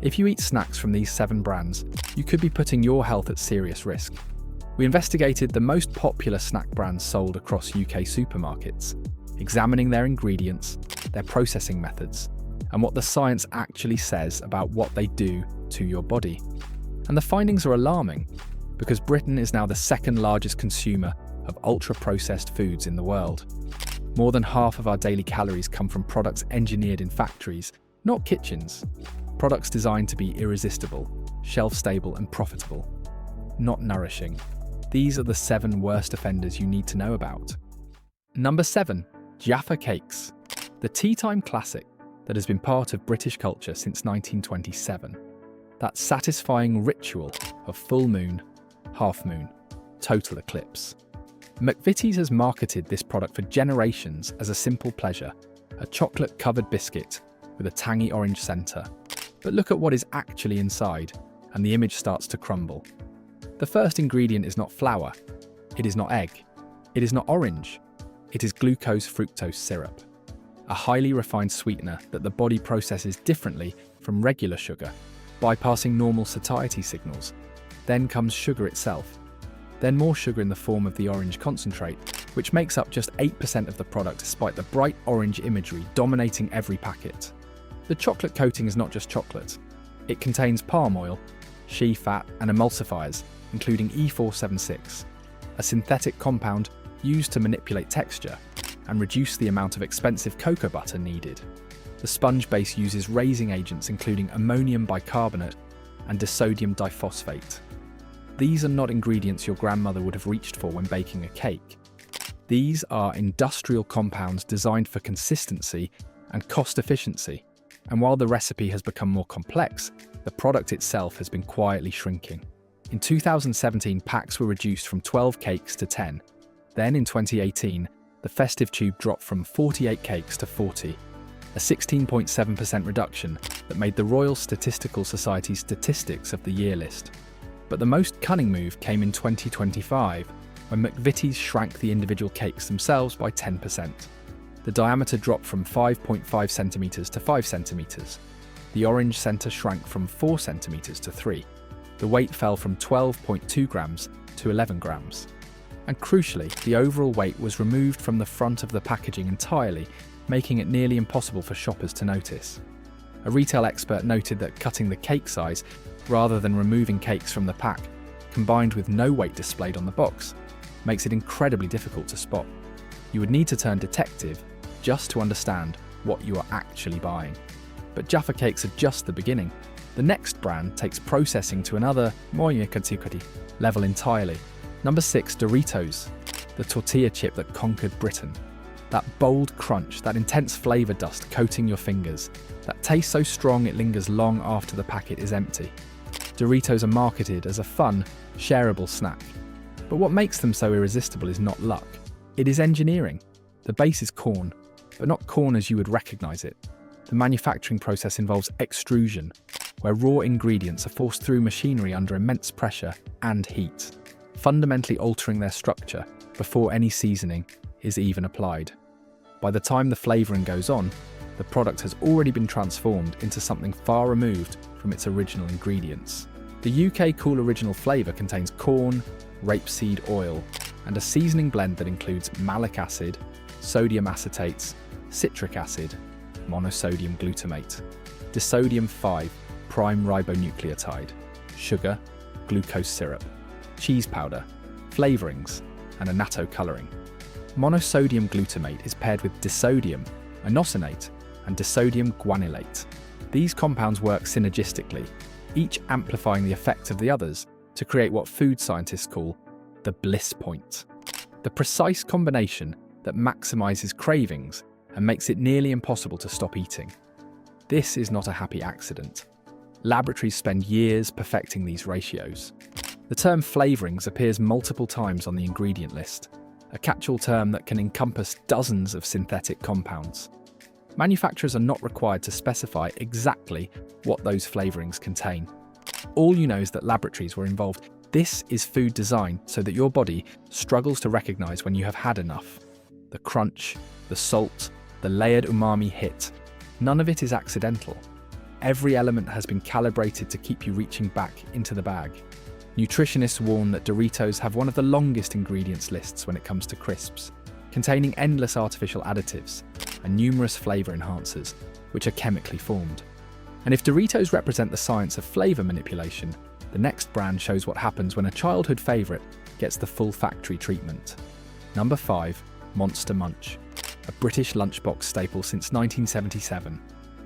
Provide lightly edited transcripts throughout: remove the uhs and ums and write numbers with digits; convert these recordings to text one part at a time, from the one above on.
If you eat snacks from these 7 brands, you could be putting your health at serious risk. We investigated the most popular snack brands sold across UK supermarkets, examining their ingredients, their processing methods, and what the science actually says about what they do to your body. And the findings are alarming, because Britain is now the 2nd largest consumer of ultra-processed foods in the world. More than half of our daily calories come from products engineered in factories, not kitchens. Products designed to be irresistible, shelf-stable and profitable, not nourishing. These are the 7 worst offenders you need to know about. Number 7. Jaffa Cakes. The tea time classic that has been part of British culture since 1927. That satisfying ritual of full moon, half moon, total eclipse. McVitie's has marketed this product for generations as a simple pleasure, a chocolate-covered biscuit with a tangy orange centre. But look at what is actually inside, and the image starts to crumble. The first ingredient is not flour, it is not egg, it is not orange, it is glucose-fructose syrup, a highly refined sweetener that the body processes differently from regular sugar, bypassing normal satiety signals. Then comes sugar itself, then more sugar in the form of the orange concentrate, which makes up just 8% of the product despite the bright orange imagery dominating every packet. The chocolate coating is not just chocolate. It contains palm oil, shea fat and emulsifiers, including E476, a synthetic compound used to manipulate texture and reduce the amount of expensive cocoa butter needed. The sponge base uses raising agents including ammonium bicarbonate and disodium diphosphate. These are not ingredients your grandmother would have reached for when baking a cake. These are industrial compounds designed for consistency and cost efficiency. And while the recipe has become more complex, the product itself has been quietly shrinking. In 2017, packs were reduced from 12 cakes to 10. Then in 2018, the festive tube dropped from 48 cakes to 40, a 16.7% reduction that made the Royal Statistical Society's Statistics of the Year list. But the most cunning move came in 2025, when McVitie's shrank the individual cakes themselves by 10%. The diameter dropped from 5.5 centimeters to 5 centimeters. The orange center shrank from 4 centimeters to 3. The weight fell from 12.2 grams to 11 grams. And crucially, the overall weight was removed from the front of the packaging entirely, making it nearly impossible for shoppers to notice. A retail expert noted that cutting the cake size, rather than removing cakes from the pack, combined with no weight displayed on the box, makes it incredibly difficult to spot. You would need to turn detective just to understand what you are actually buying. But Jaffa Cakes are just the beginning. The next brand takes processing to another level entirely. Number 6, Doritos, the tortilla chip that conquered Britain. That bold crunch, that intense flavour dust coating your fingers, that taste so strong it lingers long after the packet is empty. Doritos are marketed as a fun, shareable snack. But what makes them so irresistible is not luck. It is engineering. The base is corn, but not corn as you would recognise it. The manufacturing process involves extrusion, where raw ingredients are forced through machinery under immense pressure and heat, fundamentally altering their structure before any seasoning is even applied. By the time the flavouring goes on, the product has already been transformed into something far removed from its original ingredients. The UK Cool Original flavour contains corn, rapeseed oil, and a seasoning blend that includes malic acid, sodium acetates, citric acid, monosodium glutamate, disodium 5 prime ribonucleotide, sugar, glucose syrup, cheese powder, flavourings, and annatto colouring. Monosodium glutamate is paired with disodium inosinate and disodium guanylate. These compounds work synergistically, each amplifying the effect of the others to create what food scientists call the bliss point. The precise combination that maximizes cravings and makes it nearly impossible to stop eating. This is not a happy accident. Laboratories spend years perfecting these ratios. The term flavourings appears multiple times on the ingredient list, a catch-all term that can encompass dozens of synthetic compounds. Manufacturers are not required to specify exactly what those flavourings contain. All you know is that laboratories were involved. This is food design so that your body struggles to recognise when you have had enough. The crunch, the salt, the layered umami hit. None of it is accidental. Every element has been calibrated to keep you reaching back into the bag. Nutritionists warn that Doritos have one of the longest ingredients lists when it comes to crisps, containing endless artificial additives and numerous flavor enhancers, which are chemically formed. And if Doritos represent the science of flavor manipulation, the next brand shows what happens when a childhood favorite gets the full factory treatment. Number 5. Monster Munch, a British lunchbox staple since 1977.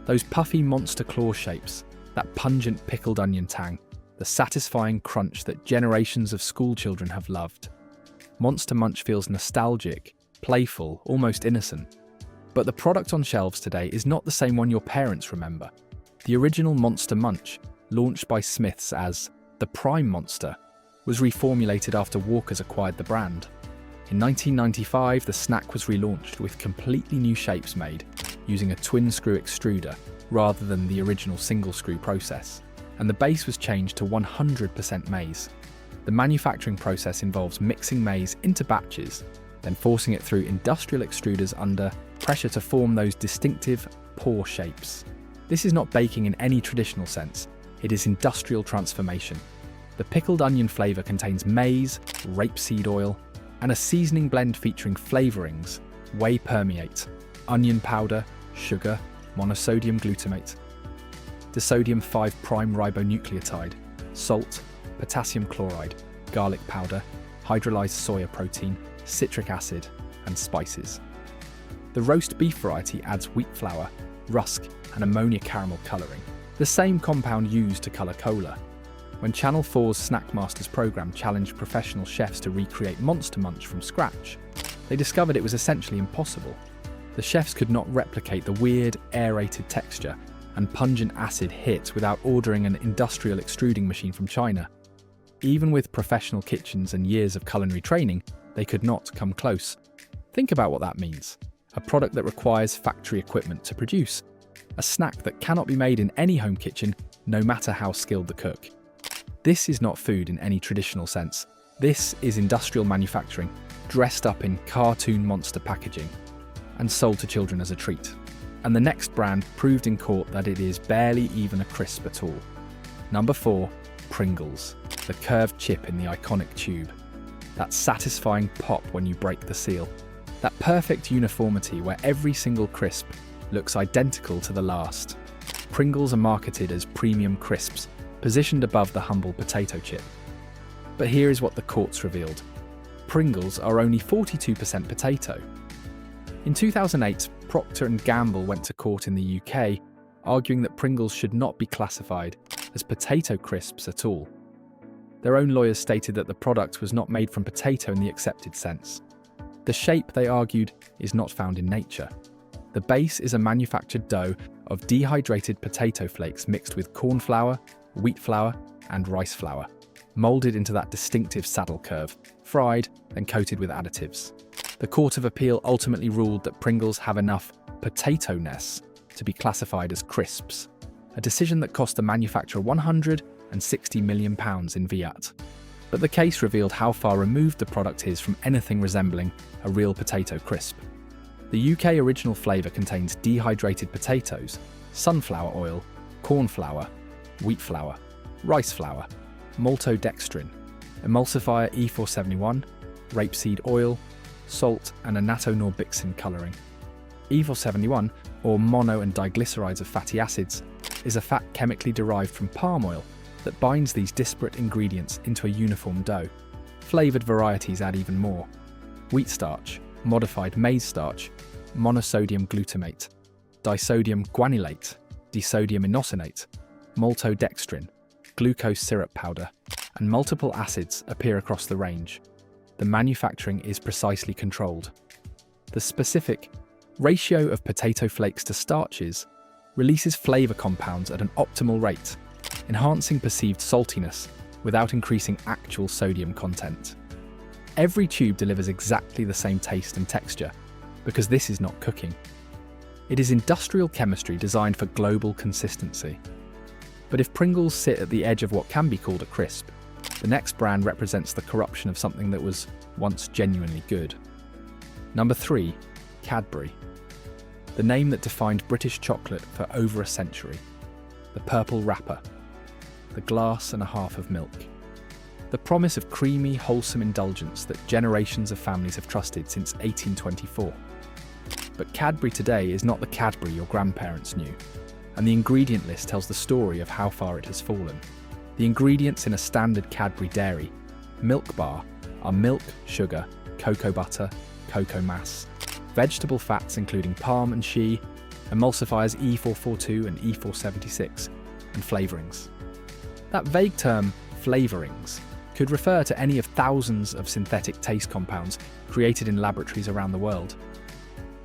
Those puffy monster claw shapes, that pungent pickled onion tang, the satisfying crunch that generations of schoolchildren have loved. Monster Munch feels nostalgic, playful, almost innocent. But the product on shelves today is not the same one your parents remember. The original Monster Munch, launched by Smiths as the Prime Monster, was reformulated after Walker's acquired the brand. In 1995, the snack was relaunched with completely new shapes made, using a twin-screw extruder rather than the original single-screw process, and the base was changed to 100% maize. The manufacturing process involves mixing maize into batches, then forcing it through industrial extruders under pressure to form those distinctive pour shapes. This is not baking in any traditional sense, it is industrial transformation. The pickled onion flavour contains maize, rapeseed oil, and a seasoning blend featuring flavourings, whey permeate, onion powder, sugar, monosodium glutamate, disodium 5'-ribonucleotide, salt, potassium chloride, garlic powder, hydrolyzed soya protein, citric acid, and spices. The roast beef variety adds wheat flour, rusk, and ammonia caramel colouring, the same compound used to colour cola. When Channel 4's Snack Masters programme challenged professional chefs to recreate Monster Munch from scratch, they discovered it was essentially impossible. The chefs could not replicate the weird, aerated texture and pungent acid hit without ordering an industrial extruding machine from China. Even with professional kitchens and years of culinary training, they could not come close. Think about what that means. A product that requires factory equipment to produce. A snack that cannot be made in any home kitchen, no matter how skilled the cook. This is not food in any traditional sense. This is industrial manufacturing, dressed up in cartoon monster packaging, and sold to children as a treat. And the next brand proved in court that it is barely even a crisp at all. Number 4, Pringles, the curved chip in the iconic tube. That satisfying pop when you break the seal. That perfect uniformity where every single crisp looks identical to the last. Pringles are marketed as premium crisps, positioned above the humble potato chip. But here is what the courts revealed. Pringles are only 42% potato. In 2008, Procter & Gamble went to court in the UK, arguing that Pringles should not be classified as potato crisps at all. Their own lawyers stated that the product was not made from potato in the accepted sense. The shape, they argued, is not found in nature. The base is a manufactured dough of dehydrated potato flakes mixed with corn flour, wheat flour, and rice flour, moulded into that distinctive saddle curve, fried, then coated with additives. The Court of Appeal ultimately ruled that Pringles have enough potato-ness to be classified as crisps, a decision that cost the manufacturer £160 million in fiat. But the case revealed how far removed the product is from anything resembling a real potato crisp. The UK original flavour contains dehydrated potatoes, sunflower oil, corn flour, wheat flour, rice flour, maltodextrin, emulsifier E471, rapeseed oil, salt, and annatonorbixin colouring. E471, or mono and diglycerides of fatty acids, is a fat chemically derived from palm oil that binds these disparate ingredients into a uniform dough. Flavoured varieties add even more. Wheat starch, modified maize starch, monosodium glutamate, disodium guanylate, disodium inosinate, maltodextrin, glucose syrup powder, and multiple acids appear across the range. The manufacturing is precisely controlled. The specific ratio of potato flakes to starches releases flavour compounds at an optimal rate, enhancing perceived saltiness without increasing actual sodium content. Every tube delivers exactly the same taste and texture, because this is not cooking. It is industrial chemistry designed for global consistency. But if Pringles sit at the edge of what can be called a crisp, the next brand represents the corruption of something that was once genuinely good. Number 3, Cadbury. The name that defined British chocolate for over a century. the purple wrapper, the glass and a half of milk. The promise of creamy, wholesome indulgence that generations of families have trusted since 1824. But Cadbury today is not the Cadbury your grandparents knew, and the ingredient list tells the story of how far it has fallen. The ingredients in a standard Cadbury dairy milk bar are milk, sugar, cocoa butter, cocoa mass, vegetable fats including palm and shea, emulsifiers E442 and E476, and flavourings. That vague term, flavourings, could refer to any of thousands of synthetic taste compounds created in laboratories around the world.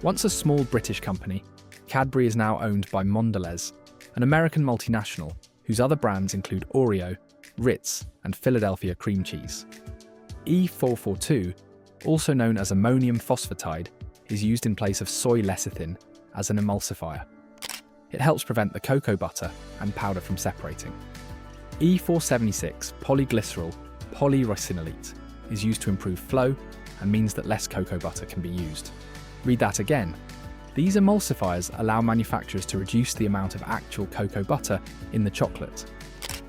Once a small British company, Cadbury is now owned by Mondelez, an American multinational whose other brands include Oreo, Ritz, and Philadelphia cream cheese. E442, also known as ammonium phosphatide, is used in place of soy lecithin as an emulsifier. It helps prevent the cocoa butter and powder from separating. E476 polyglycerol polyricinoleate is used to improve flow and means that less cocoa butter can be used. Read that again. These emulsifiers allow manufacturers to reduce the amount of actual cocoa butter in the chocolate.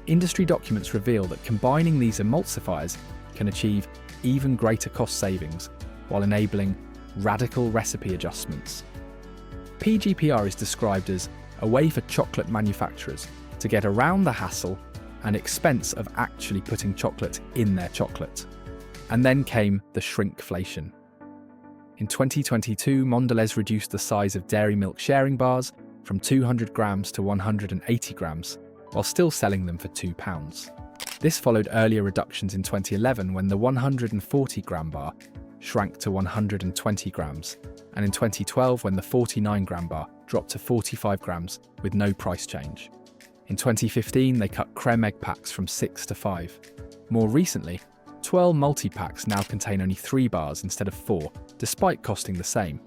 Industry documents reveal that combining these emulsifiers can achieve even greater cost savings while enabling radical recipe adjustments. PGPR is described as a way for chocolate manufacturers to get around the hassle and expense of actually putting chocolate in their chocolate. And then came the shrinkflation. In 2022, Mondelez reduced the size of dairy milk sharing bars from 200 grams to 180 grams, while still selling them for £2. This followed earlier reductions in 2011 when the 140-gram bar shrank to 120 grams, and in 2012 when the 49-gram bar dropped to 45 grams with no price change. In 2015, they cut creme egg packs from 6 to 5. More recently, 12 multi-packs now contain only 3 bars instead of 4, despite costing the same.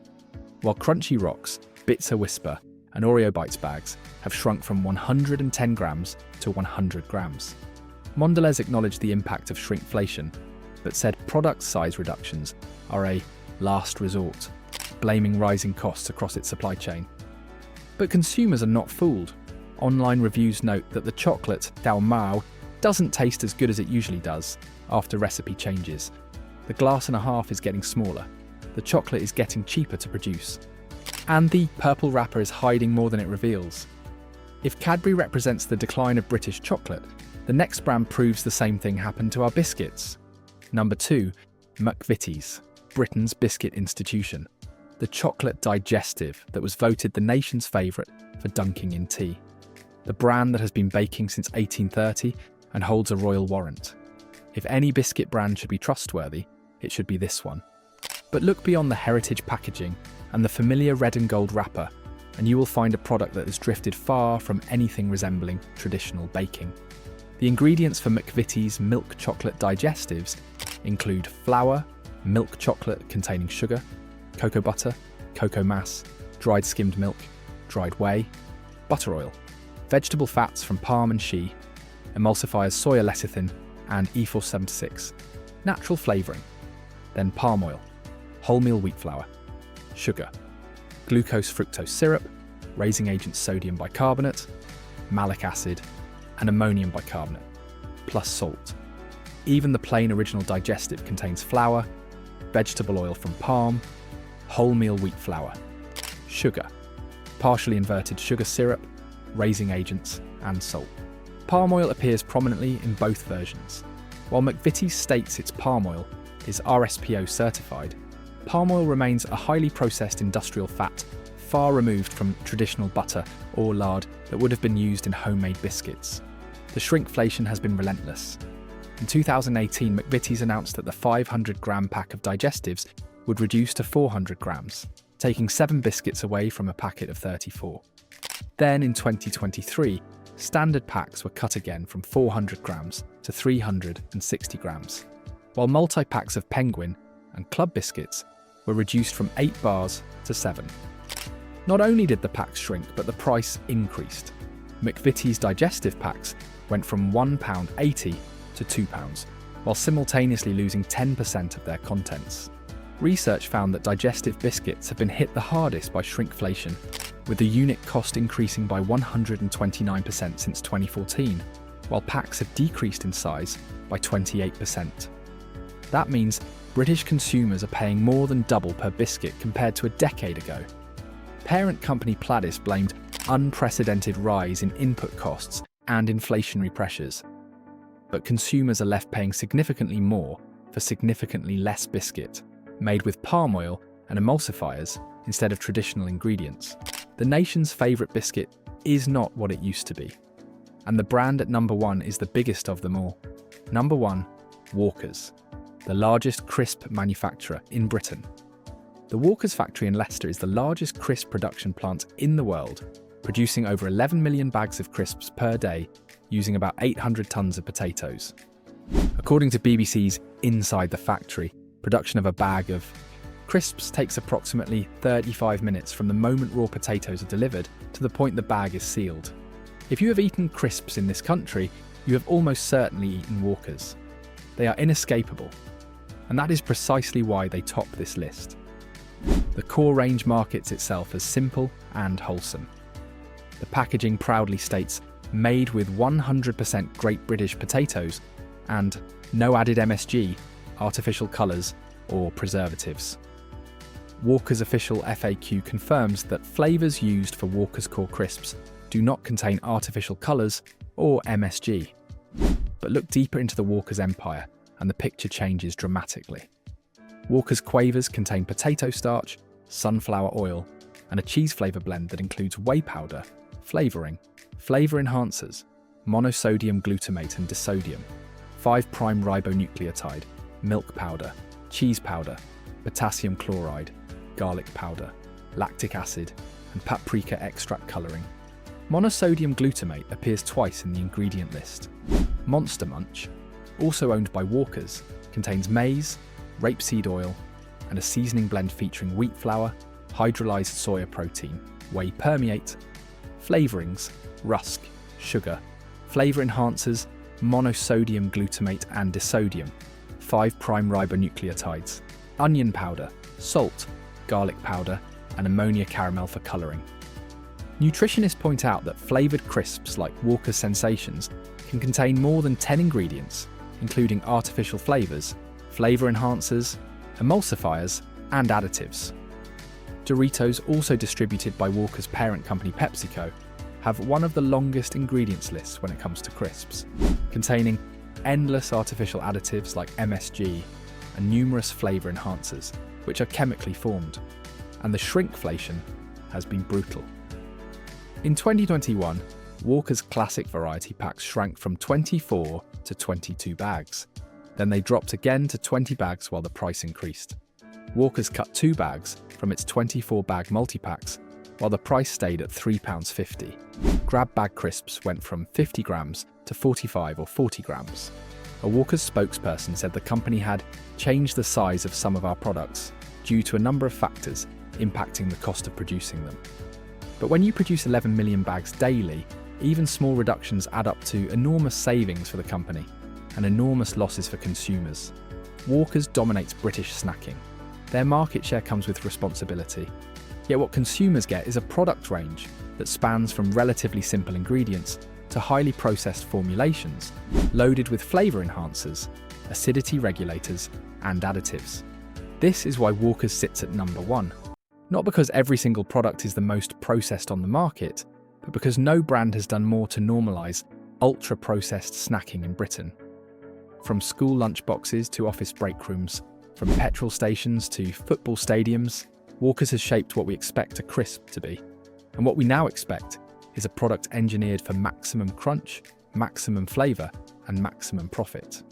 While Crunchy Rocks, Bits a Whisper, and Oreo Bites bags have shrunk from 110 grams to 100 grams. Mondelez acknowledged the impact of shrinkflation, but said product size reductions are a last resort, blaming rising costs across its supply chain. But consumers are not fooled. Online reviews note that the chocolate Dao Mao doesn't taste as good as it usually does after recipe changes. The glass and a half is getting smaller. The chocolate is getting cheaper to produce. And the purple wrapper is hiding more than it reveals. If Cadbury represents the decline of British chocolate, the next brand proves the same thing happened to our biscuits. Number 2, McVitie's, Britain's biscuit institution. The chocolate digestive that was voted the nation's favourite for dunking in tea. The brand that has been baking since 1830 and holds a royal warrant. If any biscuit brand should be trustworthy, it should be this one. But look beyond the heritage packaging and the familiar red and gold wrapper, and you will find a product that has drifted far from anything resembling traditional baking. The ingredients for McVitie's milk chocolate digestives include flour, milk chocolate containing sugar, cocoa butter, cocoa mass, dried skimmed milk, dried whey, butter oil, vegetable fats from palm and shea, emulsifiers soya lecithin and E476, natural flavouring, then palm oil, wholemeal wheat flour, sugar, glucose fructose syrup, raising agent sodium bicarbonate, malic acid, and ammonium bicarbonate, plus salt. Even the plain original digestive contains flour, vegetable oil from palm, wholemeal wheat flour, sugar, partially inverted sugar syrup, raising agents, and salt. Palm oil appears prominently in both versions. While McVitie's states its palm oil is RSPO certified, palm oil remains a highly processed industrial fat far removed from traditional butter or lard that would have been used in homemade biscuits. The shrinkflation has been relentless. In 2018, McVitie's announced that the 500-gram pack of digestives would reduce to 400 grams, taking 7 biscuits away from a packet of 34. Then in 2023, standard packs were cut again from 400 grams to 360 grams, while multi-packs of Penguin and Club biscuits were reduced from 8 bars to 7. Not only did the packs shrink, but the price increased. McVitie's digestive packs went from £1.80 to £2, while simultaneously losing 10% of their contents. Research found that digestive biscuits have been hit the hardest by shrinkflation, with the unit cost increasing by 129% since 2014, while packs have decreased in size by 28%. That means British consumers are paying more than double per biscuit compared to a decade ago. Parent company Pladis blamed unprecedented rise in input costs and inflationary pressures. But consumers are left paying significantly more for significantly less biscuit, made with palm oil and emulsifiers instead of traditional ingredients. The nation's favourite biscuit is not what it used to be. And the brand at number 1 is the biggest of them all. Number 1, Walker's, the largest crisp manufacturer in Britain. The Walker's factory in Leicester is the largest crisp production plant in the world, producing over 11 million bags of crisps per day, using about 800 tonnes of potatoes. According to BBC's Inside the Factory, production of a bag of crisps takes approximately 35 minutes from the moment raw potatoes are delivered to the point the bag is sealed. If you have eaten crisps in this country, you have almost certainly eaten Walker's. They are inescapable, and that is precisely why they top this list. The core range markets itself as simple and wholesome. The packaging proudly states, made with 100% Great British potatoes and no added MSG, artificial colours or preservatives. Walker's official FAQ confirms that flavours used for Walker's core crisps do not contain artificial colours or MSG. But look deeper into the Walker's empire and the picture changes dramatically. Walker's Quavers contain potato starch, sunflower oil, and a cheese flavour blend that includes whey powder, flavouring, flavour enhancers, monosodium glutamate and disodium, 5' ribonucleotide, milk powder, cheese powder, potassium chloride, garlic powder, lactic acid, and paprika extract colouring. Monosodium glutamate appears twice in the ingredient list. Monster Munch, also owned by Walker's, contains maize, rapeseed oil, and a seasoning blend featuring wheat flour, hydrolyzed soya protein, whey permeate, flavourings, rusk, sugar, flavour enhancers, monosodium glutamate and disodium, 5' ribonucleotides, onion powder, salt, garlic powder, and ammonia caramel for colouring. Nutritionists point out that flavoured crisps like Walker's Sensations can contain more than 10 ingredients, including artificial flavours, flavour enhancers, emulsifiers, and additives. Doritos, also distributed by Walker's parent company PepsiCo, have one of the longest ingredients lists when it comes to crisps, containing endless artificial additives like MSG and numerous flavour enhancers, which are chemically formed, and the shrinkflation has been brutal. In 2021, Walker's classic variety packs shrank from 24 to 22 bags. Then they dropped again to 20 bags while the price increased. Walker's cut 2 bags from its 24-bag multi-packs, while the price stayed at £3.50. Grab bag crisps went from 50 grams to 45 or 40 grams. A Walker's spokesperson said the company had changed the size of some of our products due to a number of factors impacting the cost of producing them. But when you produce 11 million bags daily, even small reductions add up to enormous savings for the company and enormous losses for consumers. Walker's dominates British snacking. Their market share comes with responsibility. Yet what consumers get is a product range that spans from relatively simple ingredients to highly processed formulations, loaded with flavour enhancers, acidity regulators, and additives. This is why Walker's sits at number 1. Not because every single product is the most processed on the market, but because no brand has done more to normalise ultra-processed snacking in Britain. From school lunchboxes to office break rooms, from petrol stations to football stadiums, Walker's has shaped what we expect a crisp to be. And what we now expect is a product engineered for maximum crunch, maximum flavour, and maximum profit.